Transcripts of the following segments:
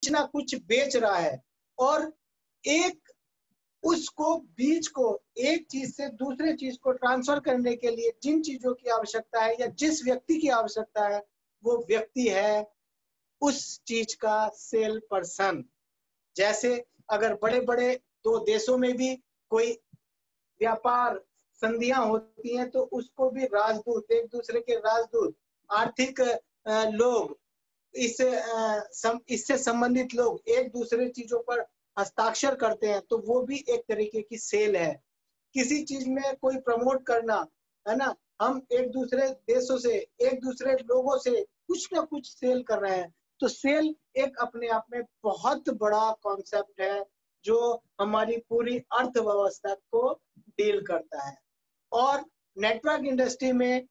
ना कुछ बेच रहा है और एक उसको बीज को एक चीज से दूसरे चीज को ट्रांसफर करने के लिए जिन चीजों की आवश्यकता है या जिस व्यक्ति की आवश्यकता है वो व्यक्ति है उस चीज का सेल पर्सन। जैसे अगर बड़े बड़े दो देशों में भी कोई व्यापार संधियां होती हैं तो उसको भी राजदूत, एक दूसरे के राजदूत, आर्थिक लोग, इससे संबंधित लोग एक दूसरे चीजों पर हस्ताक्षर करते हैं तो वो भी एक तरीके की सेल है। किसी चीज में कोई प्रमोट करना है ना, हम एक दूसरे देशों से एक दूसरे लोगों से कुछ ना कुछ सेल कर रहे हैं। तो सेल एक अपने आप में बहुत बड़ा कॉन्सेप्ट है जो हमारी पूरी अर्थव्यवस्था को डील करता है। और नेटवर्क इंडस्ट्री में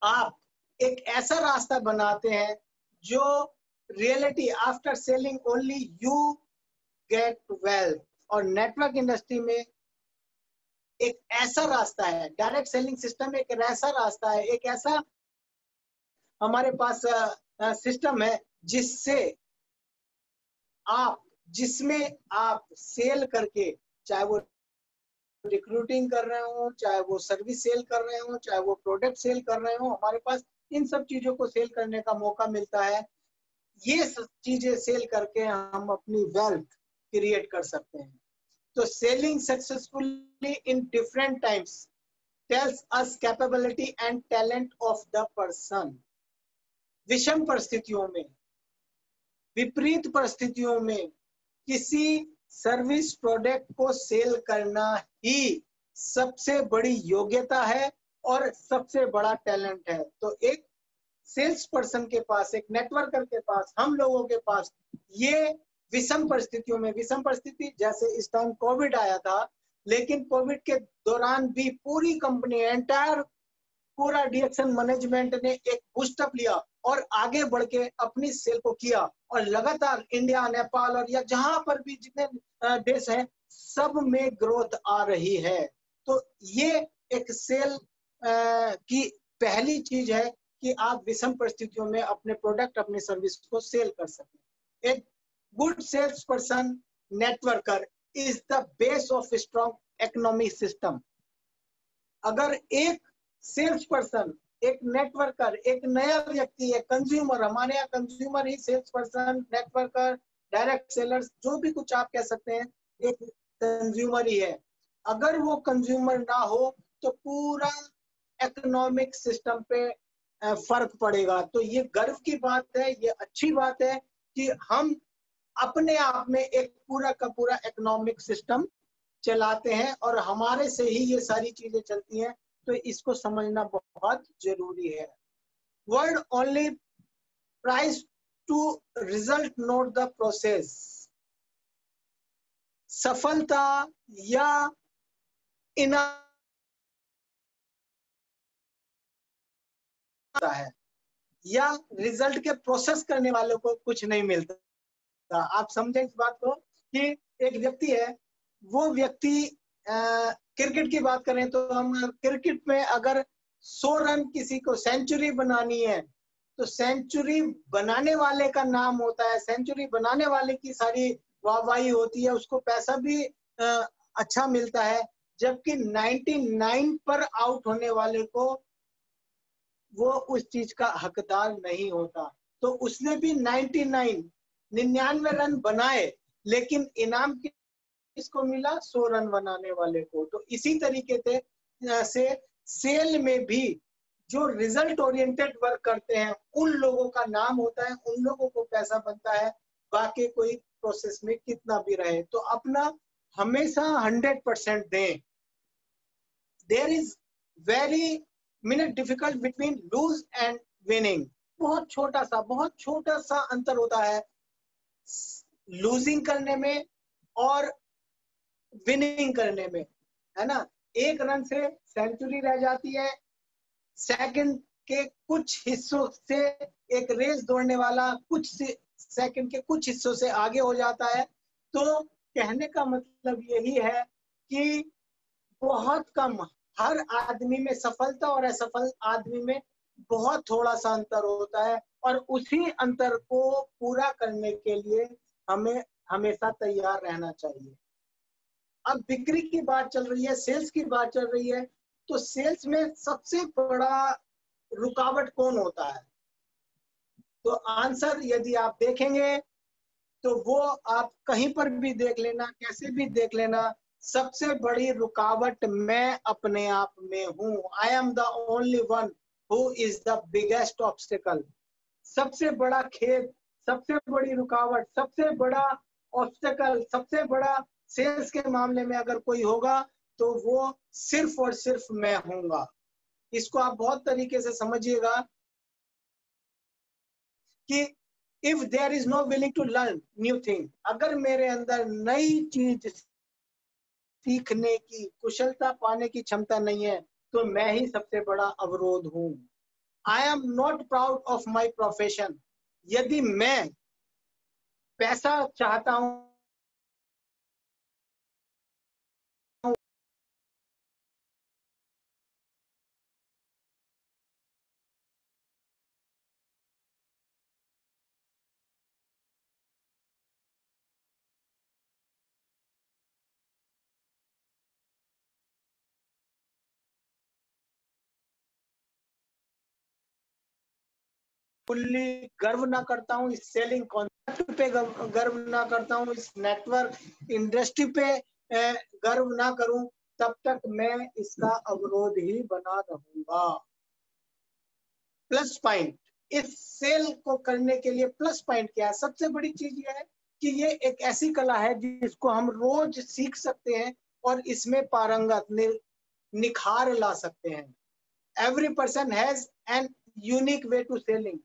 आप एक ऐसा रास्ता बनाते हैं जो reality after selling only you get wealth. और नेटवर्क इंडस्ट्री में एक ऐसा रास्ता है, डायरेक्ट सेलिंग सिस्टम एक ऐसा रास्ता है, एक ऐसा हमारे पास सिस्टम है जिसमें आप सेल करके, चाहे वो रिक्रूटिंग कर रहे हो, चाहे वो सर्विस सेल कर रहे हो, चाहे वो प्रोडक्ट सेल कर रहे हो, हमारे पास इन सब चीजों को सेल करने का मौका मिलता है। ये सब चीजें सेल करके हम अपनी वेल्थ क्रिएट कर सकते हैं। तो selling successfully in different times tells us capability and talent of the person. विषम परिस्थितियों में, विपरीत परिस्थितियों में किसी सर्विस प्रोडक्ट को सेल करना ही सबसे बड़ी योग्यता है और सबसे बड़ा टैलेंट है। तो एक सेल्स पर्सन के पास, एक नेटवर्कर के पास, हम लोगों के पास ये विषम परिस्थितियों में, विषम परिस्थिति जैसे इस टाइम कोविड आया था, लेकिन कोविड के दौरान भी पूरी कंपनी, एंटायर पूरा डीएक्शन मैनेजमेंट ने एक बूस्टअप लिया और आगे बढ़ के अपनी सेल को किया और लगातार इंडिया, नेपाल और या जहां पर भी जितने देश हैं सब में ग्रोथ आ रही है। तो ये एक सेल की पहली चीज है कि आप विषम परिस्थितियों में अपने प्रोडक्ट, अपने सर्विस को सेल कर सकें। एक good sales person networker is the base of strong economic system. अगर एक सेल्स पर्सन, एक नेटवर्कर, एक नया व्यक्ति है, कंज्यूमर, हमारे यहाँ कंज्यूमर ही sales person, networker, direct sellers, जो भी कुछ आप कह सकते हैं, एक कंज्यूमर ही है। अगर वो कंज्यूमर ना हो तो पूरा इकोनॉमिक सिस्टम पे फर्क पड़ेगा। तो ये गर्व की बात है, ये अच्छी बात है कि हम अपने आप में एक पूरा का पूरा इकोनॉमिक सिस्टम चलाते हैं और हमारे से ही ये सारी चीजें चलती हैं। तो इसको समझना बहुत जरूरी है। Word only price to result not the process. सफलता या इनाम है या रिजल्ट के प्रोसेस करने वालों को कुछ नहीं मिलता। आप समझे इस बात को कि एक व्यक्ति है, वो व्यक्ति क्रिकेट की बात करें तो हम क्रिकेट में अगर 100 रन किसी को सेंचुरी बनानी है तो सेंचुरी बनाने वाले का नाम होता है, सेंचुरी बनाने वाले की सारी वाहवाही होती है, उसको पैसा भी अच्छा मिलता है। जबकि 99 पर आउट होने वाले को वो उस चीज का हकदार नहीं होता। तो उसने भी 99 रन बनाए, लेकिन इनाम किसको मिला? 100 रन बनाने वाले को। तो इसी तरीके से सेल में भी जो रिजल्ट ओरिएंटेड वर्क करते हैं उन लोगों का नाम होता है, उन लोगों को पैसा बनता है, बाकी कोई प्रोसेस में कितना भी रहे। तो अपना हमेशा 100% दें। There is very minute difficult between lose and winning. बहुत छोटा सा अंतर होता है लूजिंग करने में और विनिंग करने में, है ना। 1 रन से सेंचुरी रह जाती है, सेकंड के कुछ हिस्सों से एक रेस दौड़ने वाला कुछ सेकंड के कुछ हिस्सों से आगे हो जाता है। तो कहने का मतलब यही है कि बहुत कम, हर आदमी में, सफलता और असफल आदमी में बहुत थोड़ा सा अंतर होता है, और उसी अंतर को पूरा करने के लिए हमें हमेशा तैयार रहना चाहिए। अब बिक्री की बात चल रही है, सेल्स की बात चल रही है, तो सेल्स में सबसे बड़ा रुकावट कौन होता है? तो आंसर यदि आप देखेंगे तो वो आप कहीं पर भी देख लेना, कैसे भी देख लेना, सबसे बड़ी रुकावट मैं अपने आप में हूं। I am the only one who is the biggest obstacle. सबसे बड़ा खेद, सबसे बड़ी रुकावट, सबसे बड़ा ऑब्स्टिकल, सबसे बड़ा सेल्स के मामले में अगर कोई होगा तो वो सिर्फ और सिर्फ मैं हूंगा। इसको आप बहुत तरीके से समझिएगा कि if there is no willing to learn new thing, अगर मेरे अंदर नई चीज सीखने की, कुशलता पाने की क्षमता नहीं है, तो मैं ही सबसे बड़ा अवरोध हूं। I am not proud of my profession. यदि मैं पैसा चाहता हूं फुल्ली गर्व ना करता हूं इस सेलिंग कॉन्सेप्ट पे, गर्व ना करता हूं इस नेटवर्क इंडस्ट्री पे गर्व ना करूं, तब तक मैं इसका अवरोध ही बना रहूंगा। प्लस पॉइंट इस सेल को करने के लिए, प्लस पॉइंट क्या है? सबसे बड़ी चीज ये है कि ये एक ऐसी कला है जिसको हम रोज सीख सकते हैं और इसमें पारंगत निखार ला सकते हैं। Every person has an unique way to selling.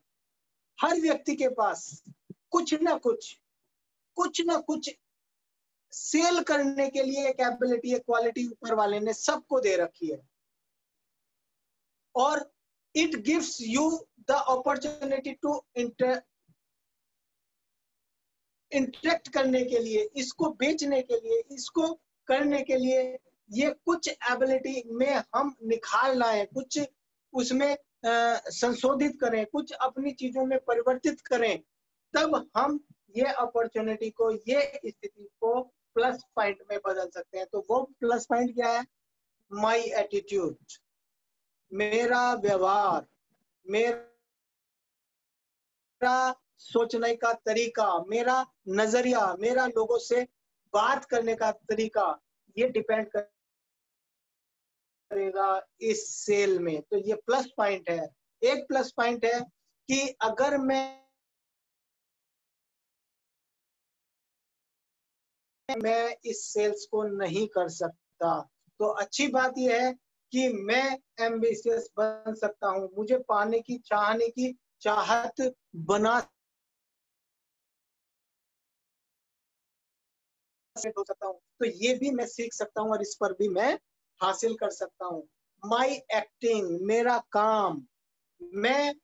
हर व्यक्ति के पास कुछ ना कुछ सेल करने के लिए एक एबिलिटी, एक क्वालिटी ऊपर वाले ने सबको दे रखी है, और it gives you the opportunity to interact करने के लिए, इसको बेचने के लिए, इसको करने के लिए, ये कुछ एबिलिटी में हम निखार लाएं, कुछ उसमें संशोधित करें, कुछ अपनी चीजों में परिवर्तित करें, तब हम ये अपॉर्चुनिटी को, ये स्थिति को प्लस पॉइंट में बदल सकते हैं। तो वो प्लस पॉइंट क्या है? माई एटीट्यूड, मेरा व्यवहार, मेरा सोचने का तरीका, मेरा नजरिया, मेरा लोगों से बात करने का तरीका, ये डिपेंड करेगा इस सेल में। तो ये प्लस पॉइंट है। एक प्लस पॉइंट है कि अगर मैं इस सेल्स को नहीं कर सकता, तो अच्छी बात यह है कि मैं एम्बिशियस बन सकता हूं, मुझे पाने की, चाहने की चाहत बना हो सकता हूँ। तो ये भी मैं सीख सकता हूँ और इस पर भी मैं हासिल कर सकता हूँ। माई एक्टिंग, मेरा काम, मैं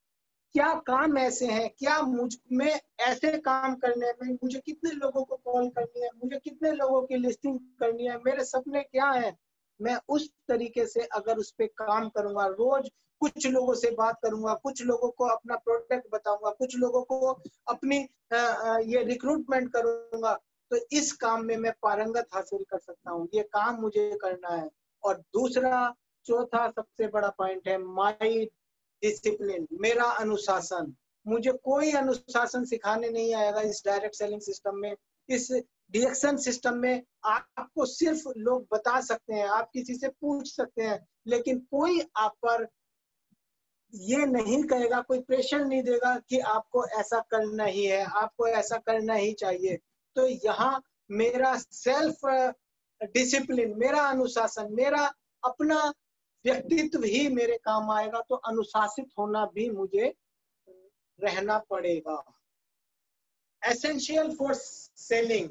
क्या काम ऐसे हैं, क्या मुझ में ऐसे काम करने में, मुझे कितने लोगों को कॉल करनी है, मुझे कितने लोगों की लिस्टिंग करनी है, मेरे सपने क्या है, मैं उस तरीके से अगर उस पर काम करूंगा, रोज कुछ लोगों से बात करूंगा, कुछ लोगों को अपना प्रोडक्ट बताऊंगा, कुछ लोगों को अपनी ये रिक्रूटमेंट करूंगा, तो इस काम में मैं पारंगत हासिल कर सकता हूँ। ये काम मुझे करना है। और दूसरा, चौथा सबसे बड़ा पॉइंट है माई डिसिप्लिन, मेरा अनुशासन। मुझे कोई अनुशासन सिखाने नहीं आएगा इस डायरेक्ट सेलिंग सिस्टम में। इस डिएक्शन सिस्टम में आपको सिर्फ लोग बता सकते हैं, आप किसी से पूछ सकते हैं, लेकिन कोई आप पर ये नहीं कहेगा, कोई प्रेशर नहीं देगा कि आपको ऐसा करना ही है, आपको ऐसा करना ही चाहिए। तो यहाँ मेरा सेल्फ डिसिप्लिन, मेरा अनुशासन, मेरा अपना व्यक्तित्व ही मेरे काम आएगा। तो अनुशासित होना भी मुझे रहना पड़ेगा। एसेंशियल फॉर सेलिंग,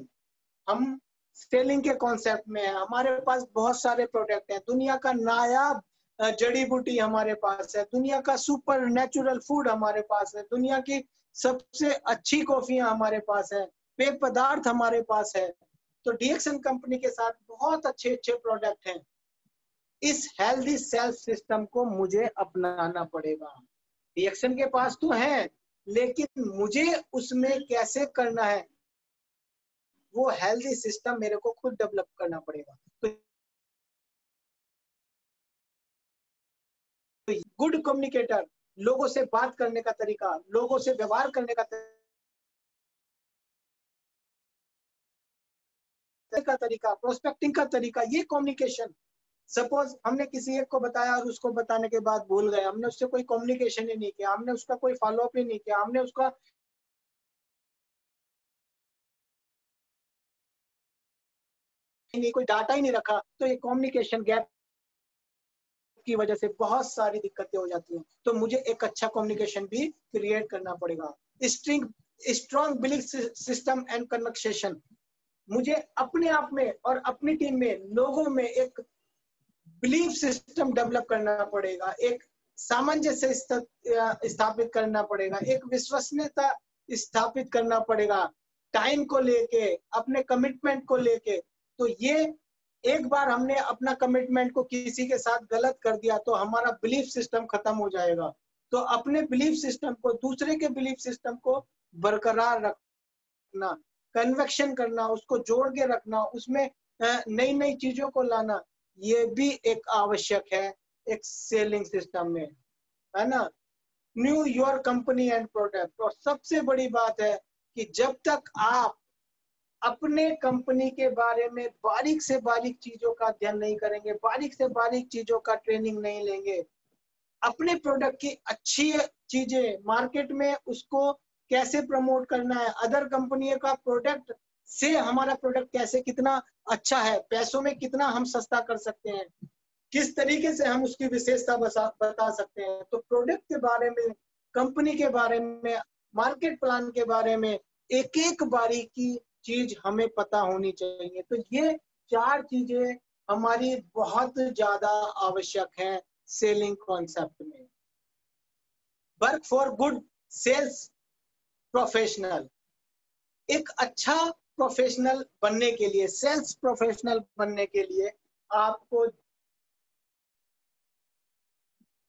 हम सेलिंग के कॉन्सेप्ट में है, हमारे पास बहुत सारे प्रोडक्ट हैं, दुनिया का नायाब जड़ी बूटी हमारे पास है, दुनिया का सुपर नेचुरल फूड हमारे पास है, दुनिया की सबसे अच्छी कॉफियां हमारे पास है, पेय पदार्थ हमारे पास है। तो डीएक्शन कंपनी के साथ बहुत अच्छे अच्छे प्रोडक्ट हैं। इस हेल्दी सेल्फ सिस्टम को मुझे अपनाना पड़ेगा। रिएक्शन के पास तो है, लेकिन मुझे उसमें कैसे करना है वो हेल्दी सिस्टम मेरे को खुद डेवलप करना पड़ेगा। तो गुड कम्युनिकेटर, लोगों से बात करने का तरीका, लोगों से व्यवहार करने का तरीका, प्रोस्पेक्टिंग का तरीका, ये कम्युनिकेशन। सपोज हमने किसी एक को बताया और उसको बताने के बाद भूल गए, हमने उससे कोई कम्युनिकेशन ही नहीं किया, हमने उसका कोई फॉलोअप ही नहीं किया, हमने उसका नहीं कोई डाटा ही नहीं रखा, तो ये कम्युनिकेशन गैप की वजह से बहुत सारी दिक्कतें हो जाती हैं। तो मुझे एक अच्छा कम्युनिकेशन भी क्रिएट करना पड़ेगा। Strong belief system and conversation, मुझे अपने आप में और अपनी टीम में लोगों में एक बिलीफ सिस्टम डेवलप करना पड़ेगा, एक सामंजस्य स्थापित करना पड़ेगा, एक विश्वसनीयता स्थापित करना पड़ेगा, टाइम को लेके, अपने कमिटमेंट को लेके। तो ये एक बार हमने अपना कमिटमेंट को किसी के साथ गलत कर दिया तो हमारा बिलीफ सिस्टम खत्म हो जाएगा। तो अपने बिलीफ सिस्टम को, दूसरे के बिलीफ सिस्टम को बरकरार रखना, कन्वेक्शन करना, उसको जोड़ के रखना, उसमें नई नई चीजों को लाना, ये भी एक आवश्यक है एक सेलिंग सिस्टम में, है ना। New your company and product. और सबसे बड़ी बात है कि जब तक आप अपने कंपनी के बारे में बारीक से बारीक चीजों का अध्ययन नहीं करेंगे, बारीक से बारीक चीजों का ट्रेनिंग नहीं लेंगे, अपने प्रोडक्ट की अच्छी चीजें मार्केट में उसको कैसे प्रमोट करना है, अदर कंपनियों का प्रोडक्ट से हमारा प्रोडक्ट कैसे कितना अच्छा है, पैसों में कितना हम सस्ता कर सकते हैं, किस तरीके से हम उसकी विशेषता बता सकते हैं। तो प्रोडक्ट के बारे में, कंपनी के बारे में, मार्केट प्लान के बारे में एक एक बारीकी चीज हमें पता होनी चाहिए। तो ये 4 चीजें हमारी बहुत ज्यादा आवश्यक है सेलिंग कॉन्सेप्ट में। Work for good sales professional. एक अच्छा प्रोफेशनल बनने के लिए, सेल्स प्रोफेशनल बनने के लिए आपको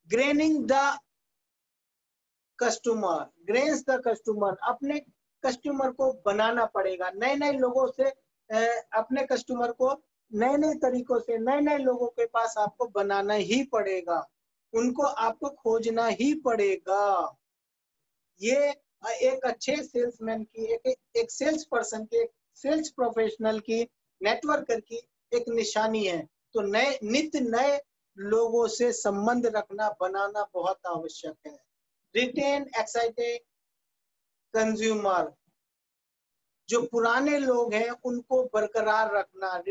graining the customer, grains the customer, अपने कस्टमर को बनाना पड़ेगा। नए नए लोगों से अपने कस्टमर को नए नए तरीकों से, नए नए लोगों के पास आपको बनाना ही पड़ेगा, उनको आपको खोजना ही पड़ेगा। ये एक अच्छे सेल्समैन की, एक सेल्स पर्सन की, एक सेल्स प्रोफेशनल की, नेटवर्कर की एक निशानी है। तो नित्य नए लोगों से संबंध रखना, बनाना बहुत आवश्यक है। रिटेन एक्साइटेड कंज्यूमर, जो पुराने लोग हैं उनको बरकरार रखना,